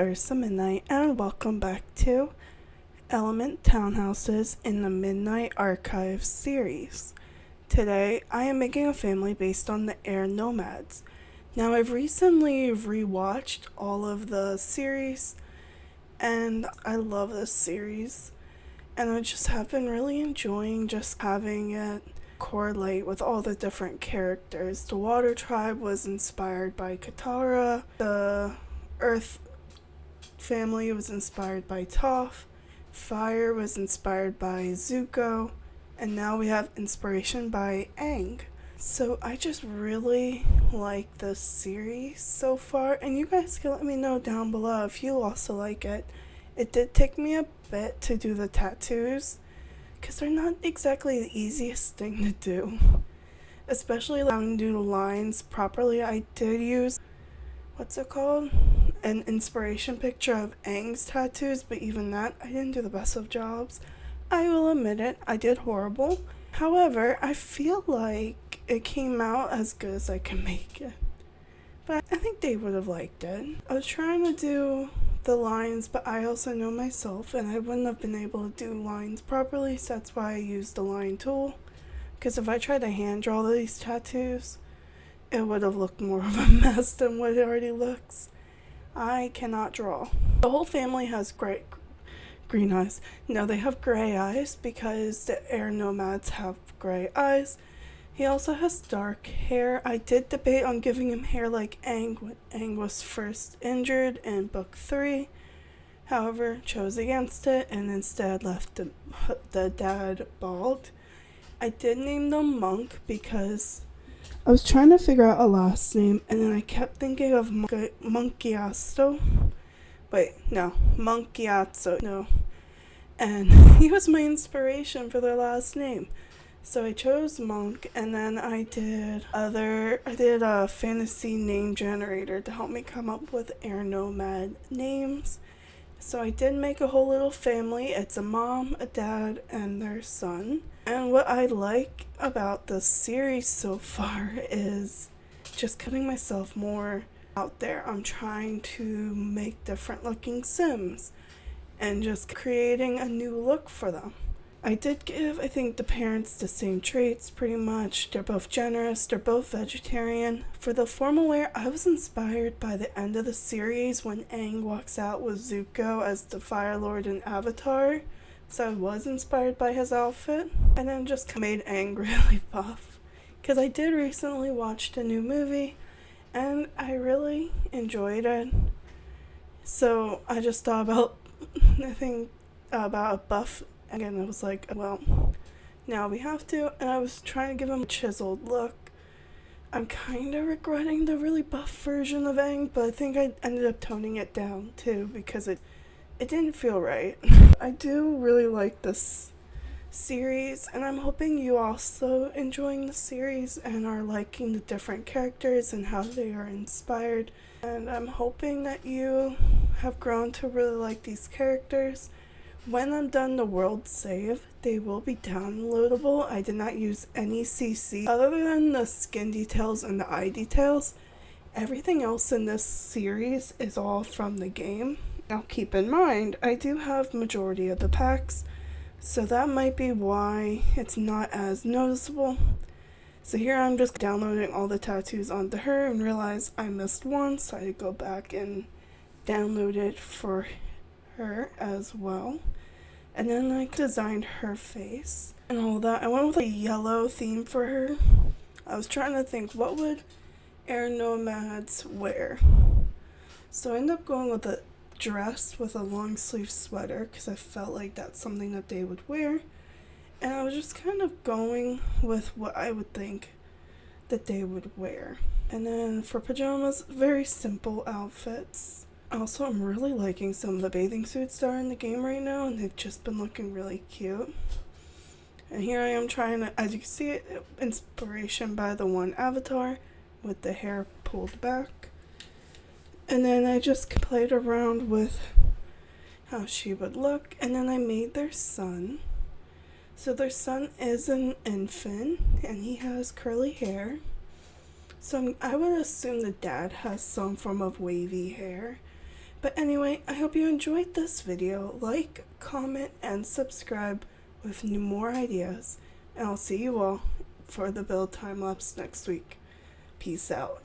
UrsaMidnight, and welcome back to Element Townhouses in the Midnight Archives series. Today, I am making a family based on the Air Nomads. Now, I've recently rewatched all of the series, and I love this series, and I just have been really enjoying just having it correlate with all the different characters. The Water Tribe was inspired by Katara, the Earth family was inspired by Toph, Fire was inspired by Zuko, and now we have inspiration by Aang. So I just really like this series so far, and you guys can let me know down below if you also like it. It did take me a bit to do the tattoos, because they're not exactly the easiest thing to do. Especially having to do the lines properly. I did use, an inspiration picture of Aang's tattoos, but even that, I didn't do the best of jobs. I will admit it, I did horrible. However, I feel like it came out as good as I can make it. But I think they would have liked it. I was trying to do the lines, but I also know myself, and I wouldn't have been able to do lines properly, so that's why I used the line tool. Because if I tried to hand draw these tattoos, it would have looked more of a mess than what it already looks. I cannot draw. The whole family has green eyes. No, they have gray eyes because the Air Nomads have gray eyes. He also has dark hair. I did debate on giving him hair like Aang when Aang was first injured in book 3. However, chose against it and instead left the dad bald. I did name them Monk because I was trying to figure out a last name, and then I kept thinking of Monkiasto. Monkiatso, no. And he was my inspiration for their last name. So I chose Monk, and then I did a fantasy name generator to help me come up with Air Nomad names. So I did make a whole little family. It's a mom, a dad, and their son. And what I like about the series so far is just putting myself more out there. I'm trying to make different looking Sims and just creating a new look for them. I did give, I think, the parents the same traits pretty much. They're both generous, they're both vegetarian. For the formal wear, I was inspired by the end of the series when Aang walks out with Zuko as the Fire Lord and Avatar. So I was inspired by his outfit, and then just made Aang really buff. Because I did recently watch the new movie, and I really enjoyed it. So I just thought about, about a buff. Again, I was like, well, now we have to, and I was trying to give him a chiseled look. I'm kind of regretting the really buff version of Aang, but I think I ended up toning it down too, because it didn't feel right. I do really like this series, and I'm hoping you also enjoying the series and are liking the different characters and how they are inspired. And I'm hoping that you have grown to really like these characters. When I'm done the world save, they will be downloadable. I did not use any CC other than the skin details and the eye details. Everything else in this series is all from the game. Now keep in mind, I do have majority of the packs, so that might be why it's not as noticeable. So here I'm just downloading all the tattoos onto her and realize I missed one, so I had to go back and download it for her as well. And then I designed her face and all that. I went with a yellow theme for her. I was trying to think, what would Air Nomads wear? So I ended up going with a dress with a long sleeve sweater because I felt like that's something that they would wear. And I was just kind of going with what I would think that they would wear. And then for pajamas, very simple outfits. Also, I'm really liking some of the bathing suits that are in the game right now, and they've just been looking really cute. And here I am trying to, as you can see, inspiration by the one Avatar with the hair pulled back. And then I just played around with how she would look, and then I made their son. So their son is an infant, and he has curly hair. So I would assume the dad has some form of wavy hair. But anyway, I hope you enjoyed this video. Like, comment, and subscribe with more ideas. And I'll see you all for the build time lapse next week. Peace out.